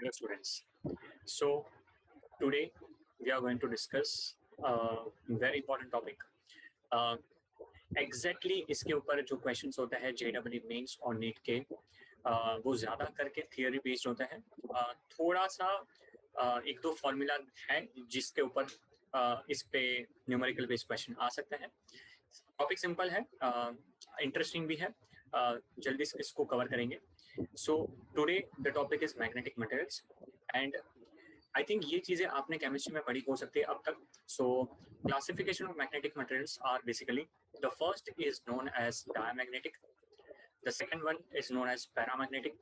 Hello students. So today we are going to discuss a very important topic. Exactly इसके ऊपर जो questions होते हैं JEE मेंस और नीट के वो ज्यादा करके थियरी बेस्ड होता है. थोड़ा सा एक दो फॉर्मूला है जिसके ऊपर इस पे न्यूमेरिकल बेस्ड क्वेश्चन आ सकते हैं. टॉपिक सिंपल है, इंटरेस्टिंग भी है, जल्दी से इसको कवर करेंगे. So today the topic is magnetic materials and I think ये चीजें आपने केमिस्ट्री में पढ़ी हो सकती है अब तक. So classification of magnetic materials are basically the first is known as diamagnetic, the second one is known as paramagnetic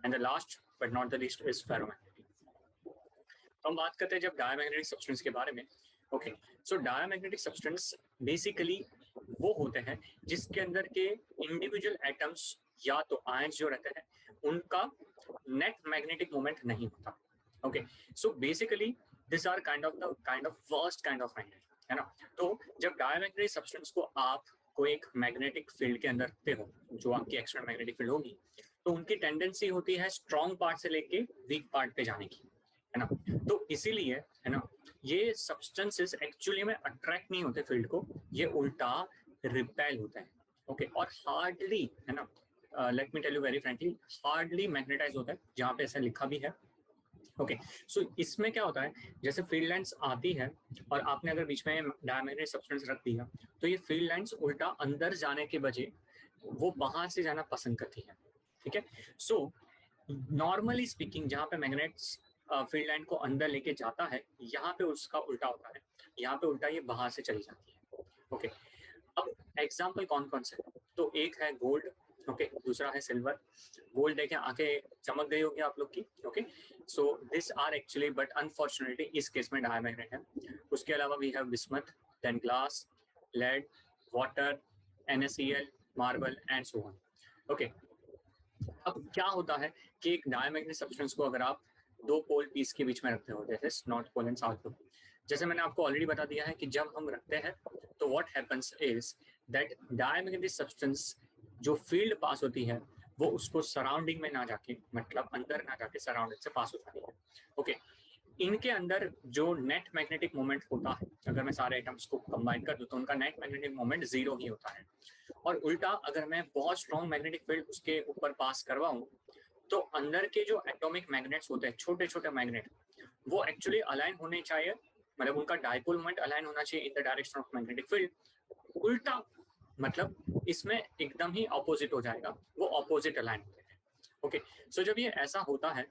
and the last but not the least is ferromagnetic. तो हम बात करते हैं जब डायमैग्नेटिक सब्सटेंस के बारे में. Okay, सो diamagnetic substance basically वो होते हैं जिसके अंदर के इंडिविजुअल एटम्स या तो आयंस जो रहते हैं उनका नेट मैग्नेटिक मोमेंट नहीं होता. Okay, so basically this are kind of worst kind of magnet, है ना. तो जब डायमैग्नेटिक सब्सटेंस को आप कोई एक मैग्नेटिक फील्ड के अंदर रखते हो जो आपकी एक्सटर्नल मैग्नेटिक फील्ड होगी, तो उनकी टेंडेंसी होती है स्ट्रॉन्ग पार्ट से लेके वीक पार्ट पे जाने की, है ना. तो इसीलिए, है ना, ये सब्सटेंसेस एक्चुअली में अट्रैक्ट नहीं होते फील्ड को, ये उल्टा रिपेल होता है. ओके, और हार्डली, है ना, let me tell you very frankly, hardly magnetise होता है, जहां पे ऐसा लिखा भी है. ओके, सो इसमें क्या होता है, जैसे फील्ड लाइंस आती है और आपने अगर बीच में डायमैग्नेटिक सब्सटेंस रख दिया तो ये फील्ड लाइंस उल्टा अंदर जाने के बजाय वो बाहर से जाना पसंद करती है. ठीक है, सो नॉर्मली स्पीकिंग जहां पे मैग्नेट्स फील्ड लाइन को अंदर लेके जाता है, यहाँ पे उसका उल्टा होता है, यहाँ पे उल्टा ये बाहर से चली जाती है. ओके, अब एग्जाम्पल कौन कौन से, तो एक है गोल्ड, ओके, दूसरा है सिल्वर. गोल्ड देखें, आंखें चमक गई होगी आप लोग की. Okay, so this are actually, but unfortunately इस केस में डायमैग्नेट है. उसके अलावा we have bismuth, then glass, lead, water, NaCl, marble and so on. Okay, अब क्या होता है कि एक डायमैग्नेटिक सब्सटेंस को अगर आप दो पोल पीस के बीच में रखते हो, जैसे north pole and south pole, जैसे मैंने आपको ऑलरेडी बता दिया है कि जब हम रखते हैं तो what happens is that diamagnetic substance जो फील्ड पास होती है वो उसको सराउंडिंग में ना जाके, मतलब अंदर ना जाके सराउंडिंग से पास हो जाती है. ओके, इनके अंदर जो नेट मैग्नेटिक मोमेंट होता है, अगर मैं सारे आइटम्स को कंबाइन कर दूं तो उनका नेट मैग्नेटिक मोमेंट 0 ही होता है. और उल्टा अगर मैं बहुत स्ट्रॉन्ग मैग्नेटिक फील्ड उसके ऊपर पास करवाऊं तो अंदर के जो एटॉमिक मैग्नेट्स होते हैं, छोटे छोटे मैग्नेट, वो एक्चुअली अलाइन होने चाहिए, मतलब उनका डायपोल मोमेंट अलाइन होना चाहिए इन the direction of magnetic field. उल्टा मतलब इसमें एकदम ही ऑपोजिट हो जाएगा, वो ऑपोजिट अलाइन होते हैं. ओके, सो जब ये ऐसा होता है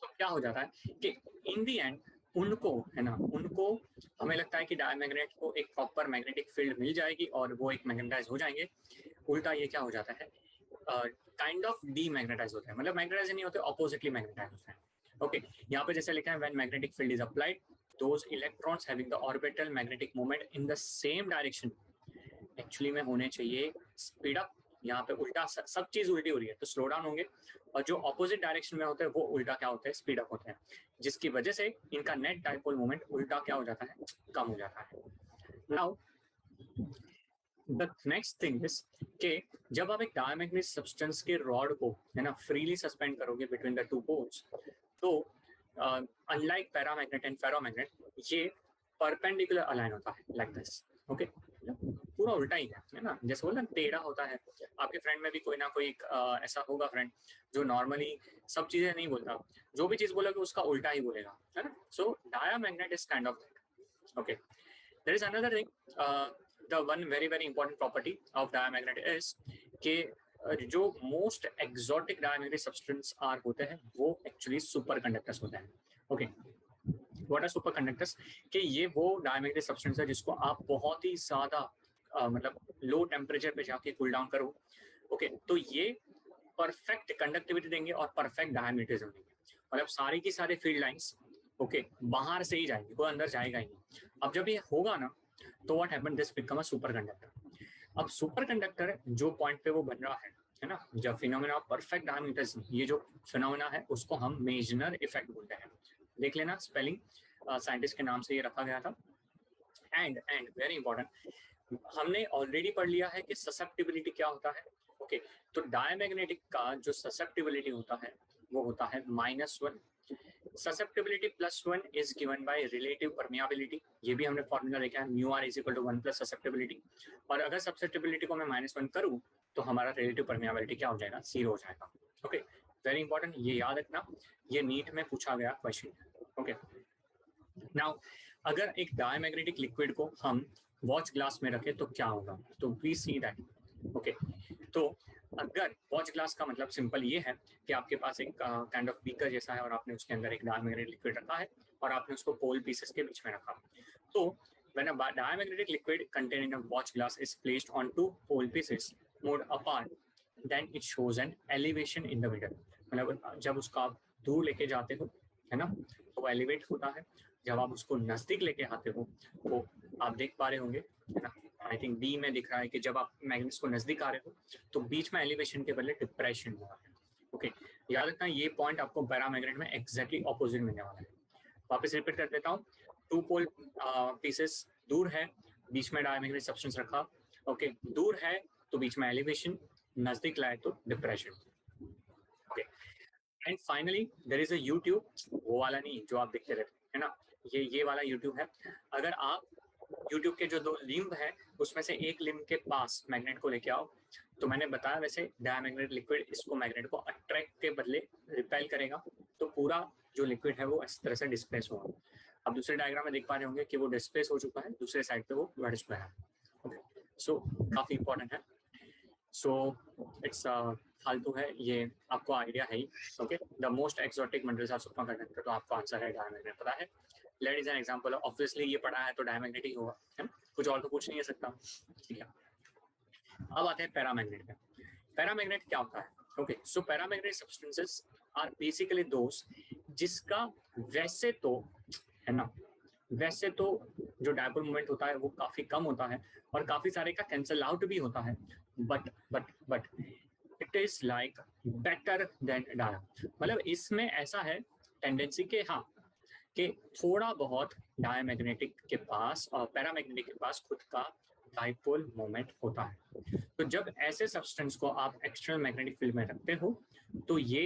तो क्या हो जाता है कि इन दी एंड उनको, है ना, उनको हमें लगता है कि डायमैग्नेट को एक प्रॉपर मैग्नेटिक फील्ड मिल जाएगी और वो एक मैग्नेटाइज हो जाएंगे. उल्टा ये क्या हो जाता है, काइंड ऑफ डीमैग्नेटाइज होता है, मतलब मैग्नेटाइज नहीं होते, ऑपोजिटली मैग्नेटाइज होता है. ओके, यहाँ पे जैसे लिखा है when magnetic field is applied those electrons having the orbital magnetic moment in the same direction, actually में होने चाहिए स्पीड अप. यहाँ पे उल्टा सब चीज उल्टी हो रही है तो स्लो डाउन होंगे, और जो ऑपोजिट डायरेक्शन में होते हैं वो उल्टा क्या होता है, स्पीड अप होते हैं, जिसकी वजह से इनका नेट डायपोल मोमेंट उल्टा क्या हो जाता है, कम हो जाता है. Now the next thing is कि जब आप एक डायमैग्नेटिक सब्सटेंस के रॉड को, है ना, फ्रीली सस्पेंड करोगे बिटवीन द टू पोल्स, तो अनलाइक पैरामैग्नेट एंड फेरोमैग्नेट, ये परपेंडिकुलर अलाइन होता है लाइक दिस. ओके, पूरा उल्टा ही है ना, जैसे बोलना टेढ़ा होता है. आपके फ्रेंड में भी कोई ना कोई ऐसा होगा फ्रेंड जो नॉर्मली सब चीजें नहीं बोलता, जो भी चीज बोलोगे उसका उल्टा ही बोलेगा, है ना. So diamagnet is kind of that. Okay, there is another thing, the one very very important property of diamagnet is कि जो most exotic diamagnetic substance are होते हैं वो एक्चुअली सुपर कंडक्टर्स होते हैं. Okay, what are super conductors, कि ये वो डायमैग्नेटिक सब्सटेंस है जिसको आप बहुत ही ज्यादा मतलब लो टेम्परेचर पे जाके कूल डाउन करो. ओके, तो ये परफेक्ट कंडक्टिविटी देंगे और परफेक्ट डायमेग्नेटिज्म देंगे, मतलब सारी की सारी फील्ड लाइंस, ओके, बाहर से ही जाएंगी, कोई अंदर जाएगा ही नहीं. अब जब ये होगा ना तो what happen, this become a super conductor. अब सुपर कंडक्टर जो पॉइंट पे वो बन रहा है ना, जब फिनोमेना ऑफ परफेक्ट डायमेग्नेटिज्म, ये जो फिनोमेना है उसको हम मेजनर इफेक्ट बोलते हैं. देख लेना स्पेलिंग, साइंटिस्ट के नाम से ये रखा गया था. एंड वेरी इंपॉर्टेंट, हमने ऑलरेडी पढ़ लिया है कि ससेप्टिबिलिटी क्या होता है. ओके, तो डायमैग्नेटिक का जो ससेप्टिबिलिटी होता है वो होता है -1। Susceptibility +1 is given by relative permeability, ये भी हमने फॉर्मूला देखा है, mu R is equal to 1 plus susceptibility. और अगर ससेप्टिबिलिटी को मैं -1 करूँ तो हमारा रिलेटिव परमियाबिलिटी क्या हो जाएगा, 0 हो जाएगा। ओके, वेरी इंपॉर्टेंट, ये याद रखना, ये नीट में पूछा गया क्वेश्चन। ओके, नाउ अगर एक डायमैग्नेटिक लिक्विड को हम वॉच ग्लास में रखें तो क्या होगा, तो वी सी दैट। ओके, तो अगर वॉच ग्लास का मतलब सिंपल ये है कि आपके पास एक काइंड ऑफ बीकर जैसा है और आपने उसके अंदर एक डायमैग्नेटिक लिक्विड रखा है और आपने उसको पोल पीसेस के बीच में रखा, तो when a diamagnetic liquid contain in a watch glass is placed on 2 pole pieces moved apart, then it shows an elevation in the middle. मतलब जब उसको आप दूर लेके जाते हो, है ना, तो वो एलिवेट होता है। जब आप उसको नजदीक लेके आते हो वो आप देख पा रहे होंगे, है ना, आई थिंक बी में दिख रहा है कि जब आप मैग्नेट्स को नजदीक आ रहे हो तो बीच में एलिवेशन के बदले डिप्रेशन हो रहा है। ओके, याद रखना ये पॉइंट आपको पैरामैग्नेट में एग्जैक्टली ऑपोजिट मिलने वाला है। वापस रिपीट कर देता हूँ, 2 पोल पीसेस दूर है, बीच में डायमैग्नेटिक सब्सटेंस रखा। ओके, दूर है तो बीच में एलिवेशन, नजदीक लाए तो depression. Okay, and finally there is a YouTube, वो वाला नहीं जो आप देखते रहते है ना, ये वाला यूट्यूब है। अगर आप यूट्यूब के जो 2 लिम्ब है उसमें से एक लिम्ब के पास मैग्नेट को लेके आओ, तो मैंने बताया वैसे डायमैग्नेटिक लिक्विड इसको मैग्नेट को अट्रैक्ट के बदले रिपेल करेगा, तो पूरा जो लिक्विड है वो इस तरह से डिस्प्लेस होगा। अब दूसरे डायग्राम में देख पा रहे होंगे कि वो डिस्प्लेस हो चुका है, दूसरे साइड पे वो बढ़ चुका है। ओके, सो काफी इंपॉर्टेंट है। सो इट्स फालतू है ये, आपको आइडिया है ही। Okay, the most exotic minerals are superconductor, तो आपको आंसर है डायमैग्नेट, पता है। Let is an example, obviously ये पढ़ा है तो डायमैग्नेट ही होगा, है ना, कुछ और तो पूछ नहीं सकता। ठीक है, अब आते हैं पैरामैग्नेट पे। पैरामैग्नेट क्या होता है? Okay, so paramagnetic substances are basically those जिसका वैसे तो, है ना, वैसे तो जो डायपोल मोमेंट होता है वो काफी कम होता है और काफी सारे का कैंसल आउट भी होता है, but it is like better than dia. मतलब इसमें ऐसा है टेंडेंसी के, हाँ, कि थोड़ा बहुत डायमैग्नेटिक के पास और पैरामैग्नेटिक के पास खुद का डाइपोल मोमेंट होता है। तो जब ऐसे सब्सटेंस को आप एक्सटर्नल मैग्नेटिक फील्ड में रखते हो तो ये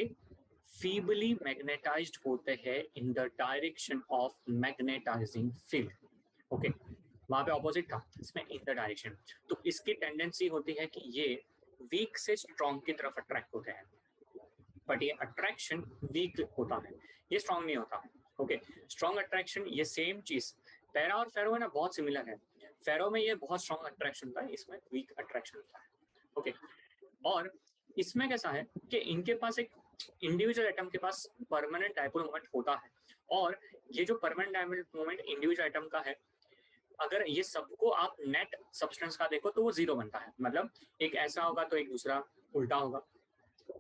फीबली मैग्नेटाइज्ड होते हैं in the direction of magnetizing field. Okay, वहां पे ऑपोजिट था, इसमें इन द डायरेक्शन। तो इसकी टेंडेंसी होती है कि ये वीक से स्ट्रॉन्ग की तरफ अट्रैक्ट होते हैं, बट ये अट्रैक्शन वीक होता है, ये स्ट्रॉन्ग नहीं होता। ओके, स्ट्रॉन्ग अट्रैक्शन, ये सेम चीज पैरा और फेरो है ना, बहुत सिमिलर है। फेरो में ये बहुत स्ट्रॉन्ग अट्रैक्शन होता है, इसमें वीक अट्रैक्शन होता है। ओके, और इसमें कैसा है कि इनके पास एक इंडिविजुअल एटम के पास परमानेंट डायपोल मोमेंट होता है, और ये जो permanent dipole moment individual atom का है, अगर ये सबको आप नेट सब्सटेंस का देखो तो वो 0 बनता है। मतलब एक ऐसा होगा तो एक दूसरा उल्टा होगा,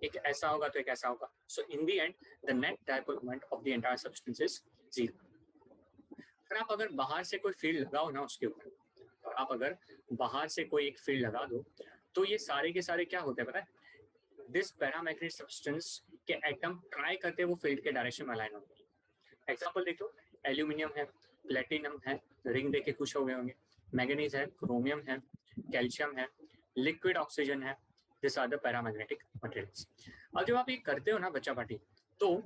एक ऐसा होगा तो एक ऐसा होगा। So in the end the net dipole moment of the entire substance is 0। अगर आप बाहर से कोई फील्ड लगाओ ना उसके ऊपर, और आप अगर बाहर से कोई एक फील्ड लगा दो तो ये सारे के सारे क्या होते हैं पता है, दिस पैरामैग्नेटिक सब्सटेंस के एटम ट्राई करते हैं वो फील्ड के डायरेक्शन में अलाइन होते हैं। एग्जांपल देख लो, एल्यूमिनियम है, प्लेटिनम है, रिंग देके खुश हो गए होंगे, मैंगनीज है, क्रोमियम है, कैल्शियम है, लिक्विड ऑक्सीजन है, this are the paramagnetic materials. अब जब आप ये करते हो ना बच्चा पार्टी, तो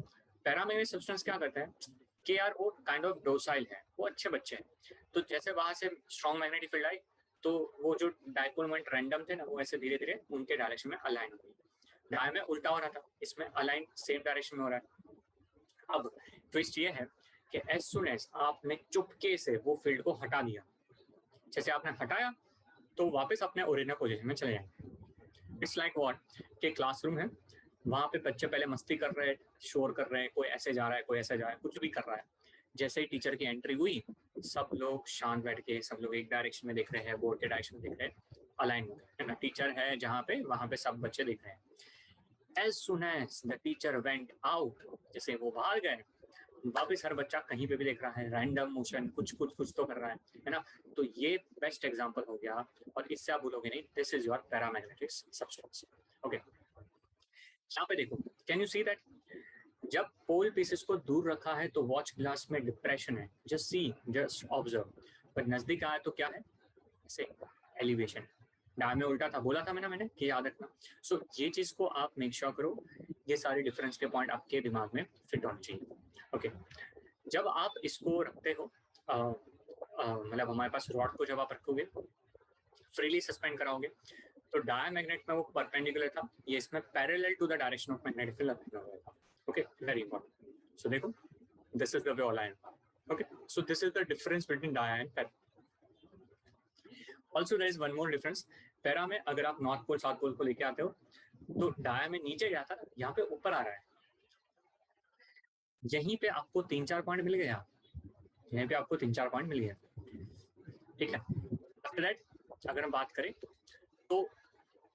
पैरामैग्नेटिक सब्सटेंस क्या करता है कि यार वो काइंड ऑफ डोसाइल है, वो अच्छे बच्चे हैं। तो जैसे बाहर से स्ट्रॉन्ग मैग्नेटिक फील्ड आई तो वो जो डायपोल मोमेंट रैंडम थे ना वो ऐसे धीरे धीरे उनके डायरेक्शन में अलाइन हो गई। डाय में उल्टा हो रहा था, इसमें अलाइन सेम डायरेक्शन में हो रहा है। अब ट्विस्ट ये है कि एज सुन एज आपने चुपके से वो फील्ड को हटा दिया, जैसे आपने हटाया तो वापस अपने ओरिजिनल पोजीशन में चले जाएंगे। इट्स लाइक व्हाट, कि क्लासरूम है, वहां पे बच्चे पहले मस्ती कर रहे हैं, शोर कर रहे हैं, कोई ऐसे जा रहा है, कोई ऐसे जा रहा है, कुछ भी कर रहा है। जैसे ही टीचर की एंट्री हुई, सब लोग शांत बैठ के, सब लोग एक डायरेक्शन में देख रहे हैं, बोर्ड के डायरेक्शन में देख रहे हैं, अलाइन हो गए, है ना। टीचर है जहाँ पे, वहां पे सब बच्चे देख रहे हैं। As soon as the teacher went out, जैसे वो बाहर गए, वापिस हर बच्चा कहीं पे भी देख रहा है, रैंडम मोशन, कुछ तो कर रहा है ना। तो ये बेस्ट एग्जांपल हो गया, और इससे आप बोलोगे नहीं this is your paramagnetic substance. Okay, यहाँ पे देखो, कैन यू सी दैट जब पोल पीसेस को दूर रखा है तो वॉच ग्लास में डिप्रेशन है, जस्ट सी, जस्ट ऑब्जर्व। पर नजदीक आया तो क्या है, ऐसे एलिवेशन। डाय में उल्टा था, बोला था मैंने कि याद रखना। सो ये चीज को आप मेक श्योर करो, ये सारे डिफरेंस के पॉइंट आपके दिमाग में फिट होने चाहिए। ओके, जब आप इसको रखते हो, मतलब हमारे पास रॉड को जब आप रखोगे, फ्रीली सस्पेंड कराओगे, तो डायमैग्नेट में वो परपेंडिकुलर था, ये इसमें parallel to the direction of magnetic field apply होगा। Okay, very important. सो देखो, this is the way all ion. Okay, so this is the difference between dia and para. Also there is one more difference. Para में अगर आप north pole south pole को लेके आते हो, तो dia में नीचे गया था, यहाँ पे ऊपर आ रहा है। यहीं पे आपको 3-4 पॉइंट मिल गया, यहीं पे आपको 3-4 पॉइंट मिल गया, ठीक है। आफ्टर दैट अगर हम बात करें तो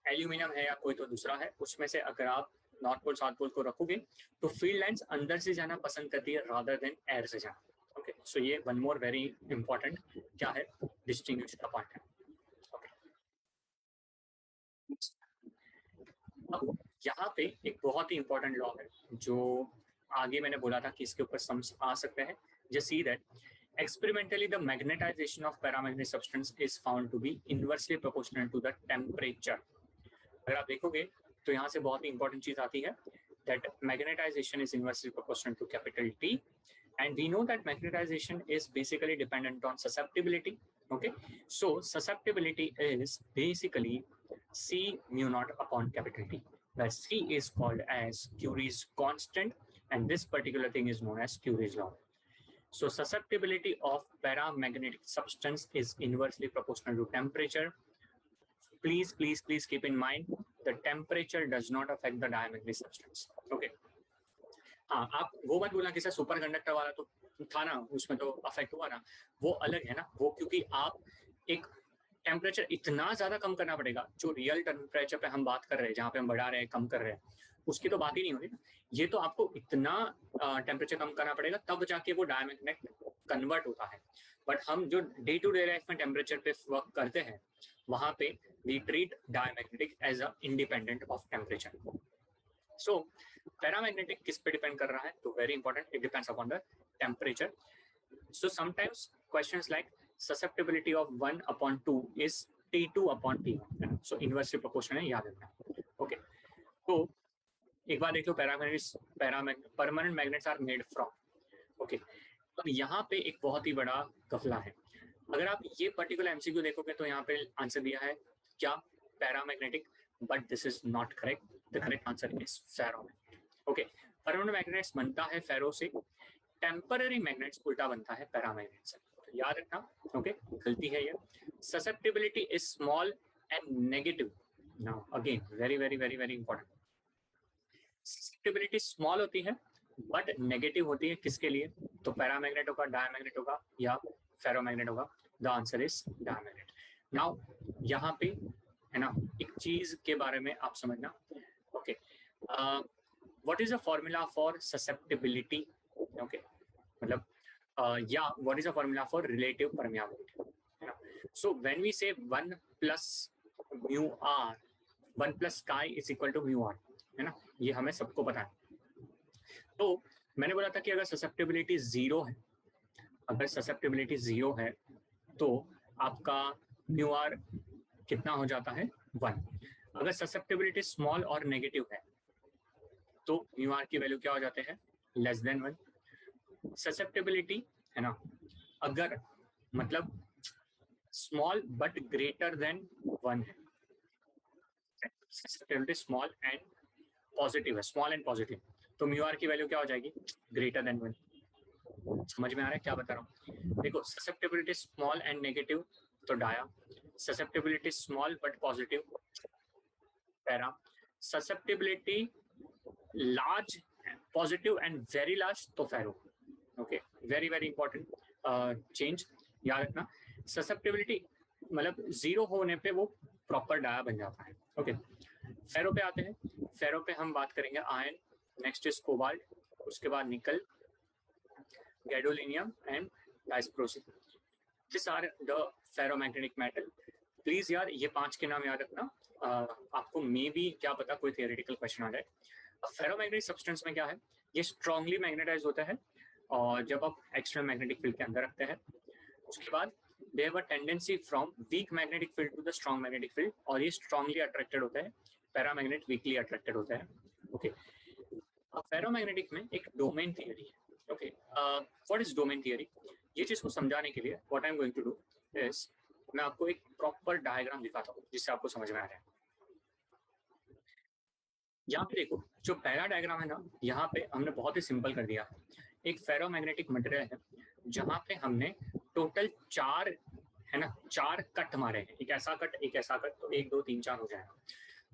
एल्यूमिनियम है या कोई तो दूसरा है, उसमें से अगर आप नॉर्थ पोल साउथ पोल को रखोगे तो फील्ड लाइंस अंदर से जाना पसंद करती है रादर देन एयर से जाना। ओके, सो ये वन मोर वेरी इंपॉर्टेंट क्या है, डिस्टिंग्विश का पॉइंट है। अब यहाँ पे एक बहुत ही इंपॉर्टेंट लॉ है जो आगे मैंने बोला था कि इसके ऊपर सम्स आ सकते हैं। Just see that experimentally the magnetization of paramagnetic substance is found to be inversely proportional to the temperature। अगर आप देखोगे तो यहाँ से बहुत ही इंपॉर्टेंट चीज आती है, that magnetization is inversely proportional to capital T, and we know that magnetization is basically dependent on susceptibility। Okay, so susceptibility is basically C mu naught upon capital T, where C is called as Curie's constant, and this particular thing is known as Curie's law. So susceptibility of paramagnetic substance is inversely proportional to temperature. Please keep in mind the temperature does not affect the diamagnetic substance. Okay. हाँ, आप वो मत बोलना कि sir super conductor वाला तो था ना, उसमें तो अफेक्ट हुआ ना, वो अलग है ना, वो क्योंकि आप एक टेम्परेचर इतना ज्यादा कम करना पड़ेगा, जो रियल टेम्परेचर पे हम बात कर रहे हैं, जहाँ पे हम बढ़ा रहे हैं कम कर रहे हैं, उसकी तो बात ही नहीं होगी ना। ये तो आपको इतना टेम्परेचर कम करना पड़ेगा तब जाके वो डायमैग्नेट कन्वर्ट होता है। बट हम जो डे टू डे लाइफ में टेम्परेचर पे वर्क करते हैं, वहां पे we treat diamagnetic as a independent of temperature. So paramagnetic किस पे डिपेंड कर रहा है, तो very important, it depends upon the temperature. So sometimes questions like susceptibility of 1/2 is T2/T1, so inversely proportional है, याद रखना। ओके, तो एक बार देख लो, permanent magnets are made from. Okay, अब यहाँ पे एक बहुत ही बड़ा गफला है। अगर आप ये पर्टिकुलर एमसीक्यू देखोगे तो यहाँ पे आंसर दिया है क्या, paramagnetic, but this is not correct. The correct answer is ferromagnetic. Okay, permanent magnets बनता है फेरो से, टेम्पररी मैग्नेट्स उल्टा बनता है पैरामैग्नेट से, याद रखना। ओके, गलती है ये। Susceptibility is small and negative. Now again very very very very important, susceptibility small होती है बट नेगेटिव होती है, किसके लिए, तो पैरामैग्नेट होगा, डायमैग्नेट होगा या फेरोमैग्नेट होगा। The answer is diamagnet. Now यहाँ पे है ना, एक चीज के बारे में आप समझना। Okay, what is the formula for susceptibility. Okay, मतलब yeah, what is the formula for relative permeability? So when we say 1 plus mu r, 1 plus chi is equal to mu r, है ना, ये हमें सबको पता है। तो मैंने बोला था कि अगर ससेप्टिबिलिटी 0 है, अगर ससेप्टिबिलिटी 0 है तो आपका mu r कितना हो जाता है, 1। अगर ससेप्टिबिलिटी स्मॉल और नेगेटिव है तो mu r की वैल्यू क्या हो जाते हैं, लेस देन 1। ससेप्टिबिलिटी है ना, अगर मतलब स्मॉल बट ग्रेटर देन 1 है, ससेप्टिबिलिटी स्मॉल एंड पॉजिटिव है, स्मॉल एंड पॉजिटिव, तो म्यू आर की वैल्यू क्या हो जाएगी, ग्रेटर देन 1। समझ में आ रहा है क्या बता रहा हूँ? देखो, ससेप्टिबिलिटी स्मॉल एंड नेगेटिव तो dia, susceptibility small but positive para, susceptibility large positive and very large तो ferro. Okay, very very important change, याद रखना। ससेप्टिबिलिटी मतलब 0 होने पे वो प्रॉपर डाया बन जाता है। ओके, फेरो पे आते हैं। फेरो पे हम बात करेंगे आयन, नेक्स्ट इज कोबाल्ट, उसके बाद nickel, gadolinium and dysprosium. This are the ferromagnetic metal. Please यार ये 5 के नाम याद रखना, आपको मे बी क्या पता कोई थियोरेटिकल क्वेश्चन आ जाए। फेरोमैग्नेटिक सब्सटेंस में क्या है, ये स्ट्रांगली मैग्नेटाइज होता है और जब आप एक्सटर्नल मैग्नेटिक फील्ड के अंदर रखते हैं, उसके बाद they have a tendency from weak magnetic field to the strong magnetic field, और ये स्ट्रांगली अट्रैक्टेड होता है, पैरामैग्नेट वीकली अट्रैक्टेड होता है। ओके, अब फेरोमैग्नेटिक में एक डोमेन थियरी है। Okay, what is domain theory? ये चीज को समझाने के लिए what I am going to do is मैं आपको एक प्रॉपर डायग्राम दिखाता हूँ जिससे आपको समझ में आ रहा है। यहाँ पे देखो, जो पहला डायग्राम है ना, यहाँ पे हमने बहुत ही सिंपल कर दिया। एक फेरोमैग्नेटिक मटेरियल है जहाँ पे हमने टोटल 4 है ना, 4 कट मारे हैं, एक ऐसा कट, एक ऐसा कट, तो 1 2 3 4 हो जाएगा।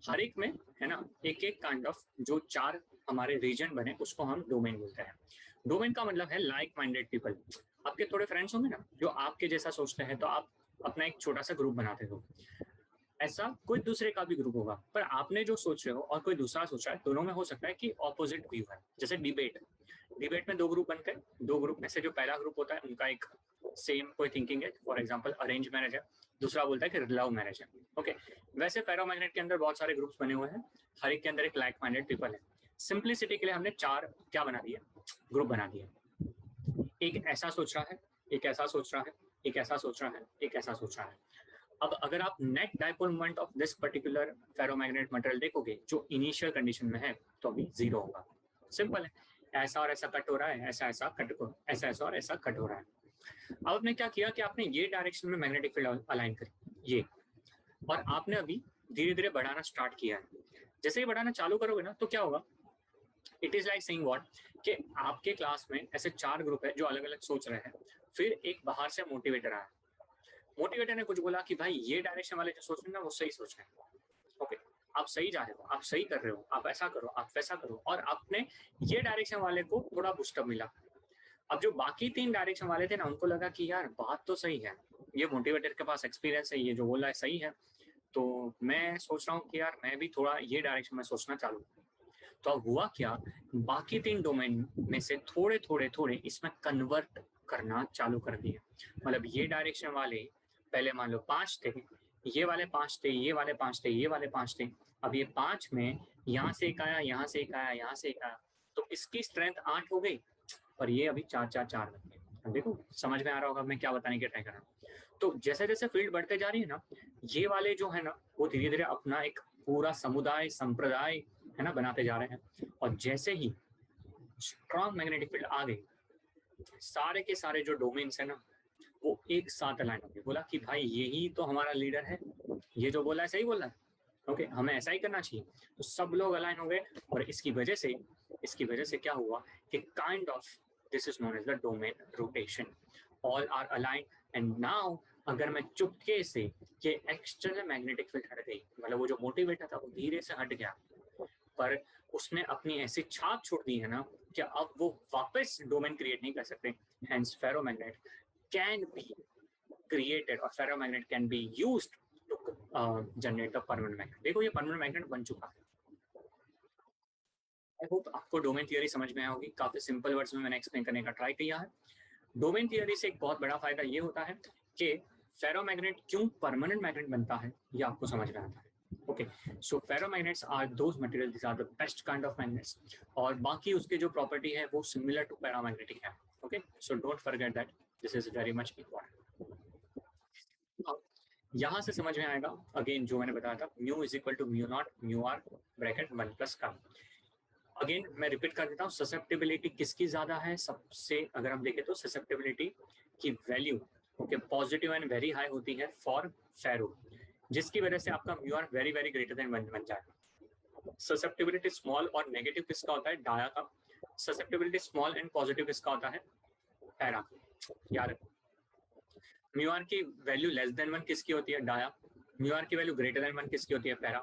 हर एक में है ना एक एक काइंड ऑफ जो 4 हमारे रीजन बने उसको हम डोमेन बोलते हैं। डोमेन का मतलब है लाइक माइंडेड पीपल। आपके थोड़े फ्रेंड्स होंगे ना जो आपके जैसा सोचते हैं, तो आप अपना एक छोटा सा ग्रुप बनाते हो। ऐसा कोई दूसरे का भी ग्रुप होगा, पर आपने जो सोच रहे हो और कोई दूसरा सोच रहा है, दोनों में हो सकता है कि ऑपोजिट व्यू है। जैसे डिबेट में 2 ग्रुप बनते हैं, 2 ग्रुप में से जो पहला ग्रुप होता है उनका एक सेम कोई थिंकिंग है, फॉर एग्जांपल अरेंज मैरिज है, दूसरा बोलता है कि लव मैरिज है। ओके, वैसे फेरोमैग्नेट के अंदर बहुत सारे ग्रुप्स बने हुए हैं, हर एक के अंदर एक लाइक माइंडेड पीपल है। सिंप्लिसिटी के लिए हमने 4 क्या बना दिए, ग्रुप बना दिए। एक ऐसा सोच रहा है, एक ऐसा सोच रहा है, एक ऐसा सोच रहा है, एक ऐसा सोच रहा है। अब अगर आप net dipole moment of this particular ferromagnet material देखोगे जो इनिशियल कंडीशन में है, तो अभी 0 होगा। सिंपल है, ऐसा और ऐसा कट हो रहा है, ऐसा ऐसा कट हो, ऐसा ऐसा और ऐसा कट हो रहा है। अब आपने क्या किया कि आपने ये डायरेक्शन में मैग्नेटिक फील्ड अलाइन करी ये, और आपने अभी धीरे धीरे बढ़ाना स्टार्ट किया है। जैसे ही बढ़ाना चालू करोगे ना, तो क्या होगा, it is like saying what, कि आपके क्लास में ऐसे 4 ग्रुप है जो अलग अलग सोच रहे हैं, फिर एक बाहर से मोटिवेटर आया, मोटिवेटर ने कुछ बोला कि भाई ये डायरेक्शन वाले जो सोच रहे हैं ना वो सही सोच रहे हैं। ओके, आप सही जा रहे हो, आप सही कर रहे हो, आप ऐसा करो, आप वैसा करो, और आपने ये डायरेक्शन वाले को थोड़ा बूस्टअप मिला। अब जो बाकी 3 डायरेक्शन वाले थे ना, उनको लगा कि यार बात तो सही है, ये मोटिवेटर के पास एक्सपीरियंस है, ये जो बोल रहा है सही है, तो मैं सोच रहा हूँ कि यार मैं भी थोड़ा ये डायरेक्शन में सोचना चालू। तो अब हुआ क्या, बाकी 3 डोमेन में से थोड़े थोड़े थोड़े इसमें कन्वर्ट करना चालू कर दिए। मतलब ये डायरेक्शन वाले पहले मान लो 5 थे, ये वाले 5 थे, ये वाले 5 थे, ये वाले 5 थे, अब ये 5 में यहाँ से एक आया, यहाँ से एक आया, यहाँ से एक आया, तो इसकी स्ट्रेंथ 8 हो गई, और ये अभी 4 4 4 बन गए। अब देखो समझ में आ रहा होगा मैं क्या बताने की ट्राई कर रहा हूँ। तो जैसे जैसे फील्ड बढ़ते जा रही है ना, ये वाले जो है ना वो धीरे धीरे अपना एक पूरा समुदाय संप्रदाय है ना बनाते जा रहे हैं, और जैसे ही स्ट्रॉन्ग मैग्नेटिक फील्ड आ गई, सारे के सारे जो डोमेन्स है ना वो एक साथ अलाइन हो गए। बोला कि भाई यही तो हमारा लीडर है, ये जो बोला है सही बोला है, ओके हमें ऐसा ही करना चाहिए। तो सब लोग अलाइन हो गए, और इसकी वजह से क्या हुआ कि kind of this is known as the domain rotation, all are align. And now अगर मैं चुपके से ये एक्सटर्नल मैग्नेटिक फील्ड हट गई, मतलब वो जो मोटिवेटर था वो धीरे से हट गया, पर उसने अपनी ऐसी छाप छोड़ दी है ना कि अब वो वापस डोमेन क्रिएट नहीं कर सकते। Hence ferromagnet can be created, और ferromagnet can be used to generate the permanent magnet. देखो ये परमानेंट मैग्नेट बन चुका है। आई होप आपको डोमेन थियरी समझ में आया होगी, काफी सिंपल वर्ड्स में मैंने एक्सप्लेन करने का ट्राई किया है। डोमेन थियरी से एक बहुत बड़ा फायदा ये होता है कि फेरोमैग्नेट क्यों परमानेंट मैग्नेट बनता है ये आपको समझ में आता है। Okay, so ferromagnets are those material, this are the best kind of magnets, और बाकी उसके जो प्रॉपर्टी है वो सिमिलर टू पैरामैग्नेटिक है। Okay, so don't forget that, this is very much important. यहाँ से समझ में आएगा अगेन जो मैंने बताया था, mu is equal to mu naught mu R bracket 1 plus का। अगेन मैं रिपीट कर देता हूँ, ससेप्टेबिलिटी किसकी ज्यादा है सबसे, अगर हम देखें तो ससेप्टेबिलिटी की value okay positive and very high होती है फॉर फेरो, जिसकी वजह से आपका mu R very very greater than 1 बन जाएगा। ससेप्टेबिलिटी स्मॉल और नेगेटिव किसका होता है, डाया का। ससेप्टेबिलिटी स्मॉल एंड पॉजिटिव किसका होता है, पैरा। यार म्यू आर की वैल्यू लेस देन 1 किसकी होती है, डाया। म्यू आर की वैल्यू ग्रेटर देन 1 किसकी होती है, पैरा।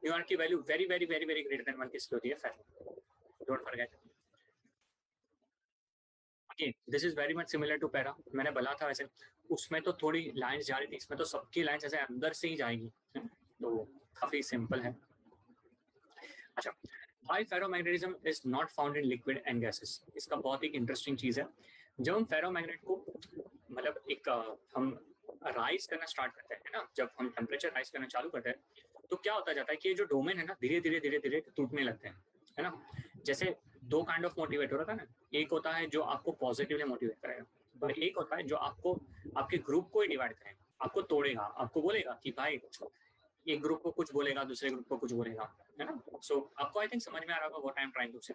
म्यू आर की value very very very very greater than 1 किसकी होती है, ferro. Don't forget. Again this is very much similar to para, मैंने बोला था वैसे उसमें तो थोड़ी लाइंस जा रही थी, इसमें तो सबकी लाइंस ऐसे अंदर से ही जाएगी, तो काफी सिंपल है। अच्छा, why ferromagnetism is not found in liquid and gases, इसका बहुत एक इंटरेस्टिंग चीज है। जब हम फेरोमैग्नेट को मतलब एक हम राइज करना स्टार्ट करते हैं ना, जब हम टेम्परेचर राइज करना चालू करते हैं, तो क्या होता जाता है कि ये जो डोमेन है ना धीरे धीरे धीरे धीरे टूटने लगते हैं, है ना। जैसे 2 काइंड ऑफ मोटिवेट होता है ना, एक होता है जो आपको पॉजिटिवली मोटिवेट करेगा, और एक होता है जो आपको आपके ग्रुप को ही डिवाइड करेगा, आपको तोड़ेगा, आपको बोलेगा कि भाई एक ग्रुप को कुछ बोलेगा, दूसरे ग्रुप को कुछ बोलेगा, है ना। सो आपको आई थिंक समझ में आ रहा होगा what I am trying to say.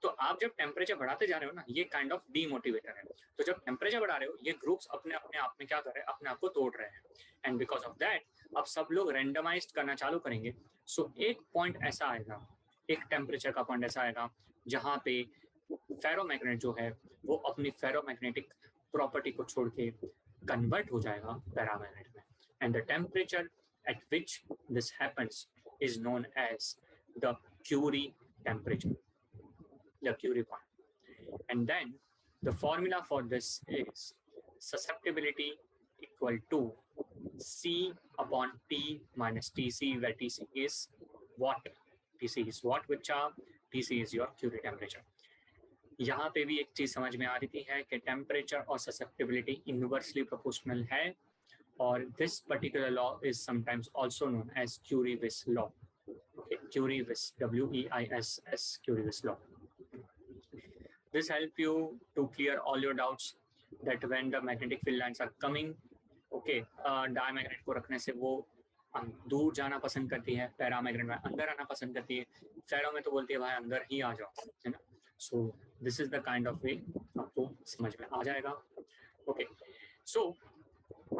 तो आप जब टेम्परेचर बढ़ाते जा रहे हो ना, ये काइंड ऑफ डीमोटिवेटर है। तो जब टेम्परेचर बढ़ा रहे हो, ये ग्रुप्स अपने अपने आप में क्या कर रहे हैं, अपने आप को तोड़ रहे हैं, एंड बिकॉज ऑफ दैट अब सब लोग रेंडमाइज करना चालू करेंगे। सो एक पॉइंट ऐसा आएगा, एक टेम्परेचर का पॉइंट ऐसा आएगा जहाँ पे फेरोमैग्नेट जो है वो अपनी फेरोमैग्नेटिक प्रॉपर्टी को छोड़ के कन्वर्ट हो जाएगा पैरामैग्नेट में, and the temperature at which this happens is known as the Curie temperature, the Curie point. And then the formula for this is susceptibility equal to C upon T minus Tc, where Tc is watt. Tc is watt with charm, Tc is your Curie temperature. यहाँ पे भी एक चीज समझ में आ रही है कि टेम्परेचर और ससेप्टिबिलिटी इनवर्सली प्रोपोर्शनल है, or this particular law is sometimes also known as Curie-Weiss law. Okay, Curie-Weiss, W-E-I-S-S, Curie-Weiss law. This help you to clear all your doubts that when the magnetic field lines are coming, okay, diamagnet को रखने से वो दूर जाना पसंद करती है, paramagnet में अंदर आना पसंद करती है, फेरो में तो बोलती है भाई अंदर ही आ जाओ, है ना। सो this is the kind of वे आपको समझ में आ जाएगा। ओके, सो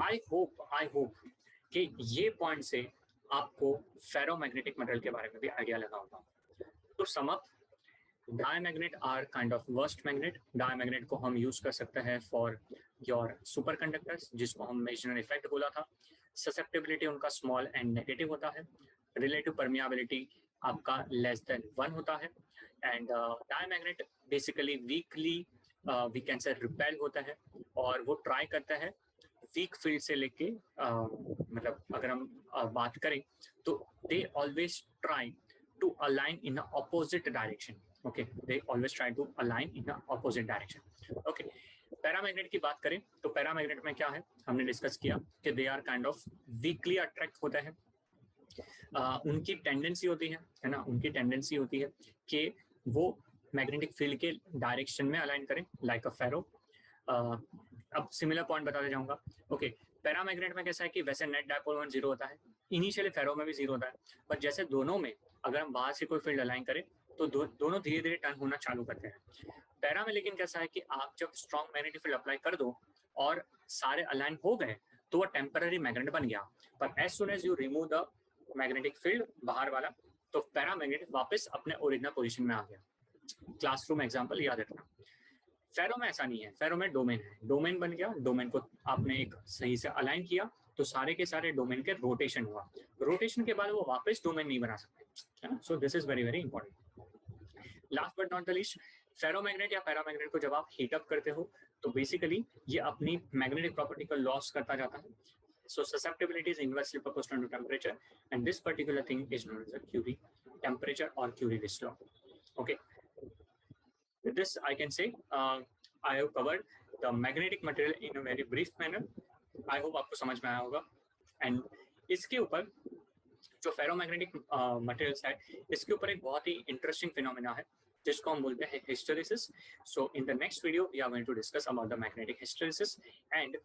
आई होप कि ये पॉइंट से आपको फेरोमैग्नेटिक मटेरियल के बारे में भी आइडिया लगा होगा। तो sum up, diamagnet are kind of worst magnet. Diamagnet को हम यूज कर सकते हैं फॉर योर सुपर कंडक्टर्स, जिसको हम मेजनर इफेक्ट बोला था। ससेप्टिबिलिटी उनका स्मॉल एंड नेगेटिव होता है। रिलेटिव परमियाबिलिटी आपका लेस देन 1 होता है। And diamagnet basically weakly we can say repel होता है, और वो ट्राई करता है वीक फील्ड से लेके मतलब अगर हम बात करें तो they always try to align in a opposite direction. Okay, they always try to align in a opposite direction. Okay, paramagnet की बात करें तो पैरामैग्नेट में क्या है, हमने डिस्कस किया कि they are kind of weakly attract होता है। उनकी टेंडेंसी होती है ना, उनकी टेंडेंसी होती है कि वो मैग्नेटिक फील्ड के डायरेक्शन में अलाइन करें, लाइक अ फेरो। अब सिमिलर पॉइंट बताते जाऊंगा। ओके, पैरामैग्नेट में कैसा है कि वैसे नेट डायपोल मोमेंट 0 होता है, इनिशियली फेरो में भी 0 होता है, पर जैसे दोनों में अगर हम बाहर से कोई फील्ड अलाइन करें तो दोनों धीरे धीरे टर्न होना चालू करते हैं। पैरा में लेकिन कैसा है कि आप जब स्ट्रॉन्ग मैग्नेटिक फील्ड अप्लाई कर दो और सारे अलाइन हो गए तो वो टेम्पररी मैग्नेट बन गया, पर as soon as you remove the magnetic field बाहर वाला तो पैरामैग्नेट वापस अपने ओरिजिनल पोजीशन में आ गया। क्लासरूम एग्जांपल याद रखना। फेरो में ऐसा नहीं है, फेरो में डोमेन है, डोमेन बन गया, डोमेन को आपने एक सही से अलाइन किया तो सारे के सारे डोमेन के रोटेशन हुआ, रोटेशन के बाद वो वापस डोमेन नहीं बना सकते, है ना। सो this is very very important. Last but not the least, ferromagnet या पैरामैग्नेट को जब आप हीट अप करते हो तो बेसिकली ये अपनी मैग्नेटिक प्रॉपर्टी को लॉस करता जाता है। So susceptibility is inversely proportional to temperature, and this particular thing is known as a Curie temperature or Curie-Weiss law. Okay. With this, I can say I have covered the magnetic material in a very brief manner. I hope आपको समझ में आया होगा। And इसके ऊपर जो ferromagnetic materials है, इसके ऊपर एक बहुत ही इंटरेस्टिंग फिनोमेना है जिसको हम बोलते हैं hysteresis. So in the next video we are going to discuss about the magnetic hysteresis and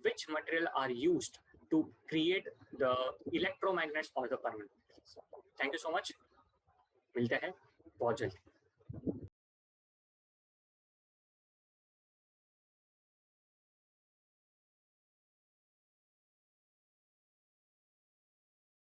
which material are used to create the electromagnets or the permanent. Thank you so much. मिलते हैं बहुत जल्द।